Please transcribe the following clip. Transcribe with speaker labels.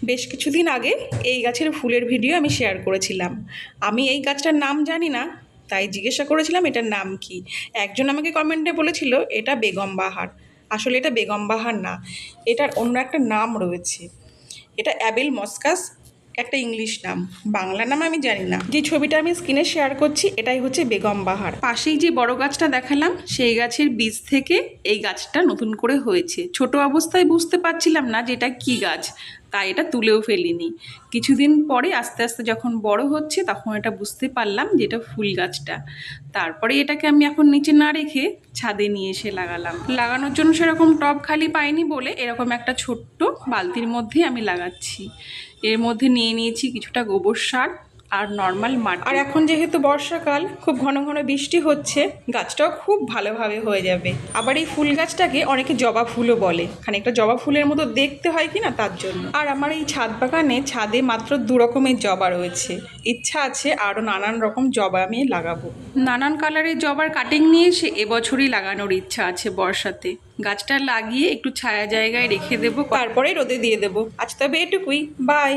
Speaker 1: বেশ কিছুদিন আগে এই গাছের ফুলের ভিডিও আমি শেয়ার করেছিলাম। আমি এই গাছটার নাম জানি না, তাই জিজ্ঞাসা করেছিলাম এটার নাম কি। একজন আমাকে কমেন্টে বলেছিল এটা বেগম বাহার। আসলে এটা বেগম বাহার না, এটার অন্য একটা নাম রয়েছে। এটা অ্যাবেল মস্কাস, একটা ইংলিশ নাম, বাংলা নাম আমি জানি না। যে ছবিটা আমি স্ক্রিনে শেয়ার করছি এটাই হচ্ছে বেগম বাহার। পাশেই যে বড় গাছটা দেখালাম সেই গাছের বীজ থেকে এই গাছটা নতুন করে হয়েছে। ছোট অবস্থায় বুঝতে পারছিলাম না যে এটা কী গাছ, তাই এটা তুলেও ফেলিনি। কিছুদিন পরে আস্তে আস্তে যখন বড় হচ্ছে তখন এটা বুঝতে পারলাম যে এটা ফুল গাছটা। তারপরে এটাকে আমি এখন নিচে না রেখে ছাদে নিয়ে এসে লাগালাম। লাগানোর জন্য সেরকম টব খালি পাইনি বলে এরকম একটা ছোট্ট বালতির মধ্যে আমি লাগাচ্ছি। এর মধ্যে নিয়ে নিয়েছি কিছুটা গোবর সার আর নর্মাল মাটি। আর এখন যেহেতু বর্ষাকাল, খুব ঘন ঘন বৃষ্টি হচ্ছে, গাছটাও খুব ভালোভাবে হয়ে যাবে। আবার এই ফুল গাছটাকে অনেকে জবা ফুলও বলে, খানিকটা জবা ফুলের মতো দেখতে হয় কি না তার জন্য। আর আমার এই ছাদ বাগানে ছাদে মাত্র 2 রকমের জবা রয়েছে। ইচ্ছা আছে আরও নানান রকম জবা আমি লাগাবো। নানান কালারের জবার কাটিং নিয়ে এসে এবছরই লাগানোর ইচ্ছা আছে বর্ষাতে। গাছটা লাগিয়ে একটু ছায়া জায়গায় রেখে দেবো, তারপরে রোদে দিয়ে দেবো। আজ তবে এটুকুই, বাই।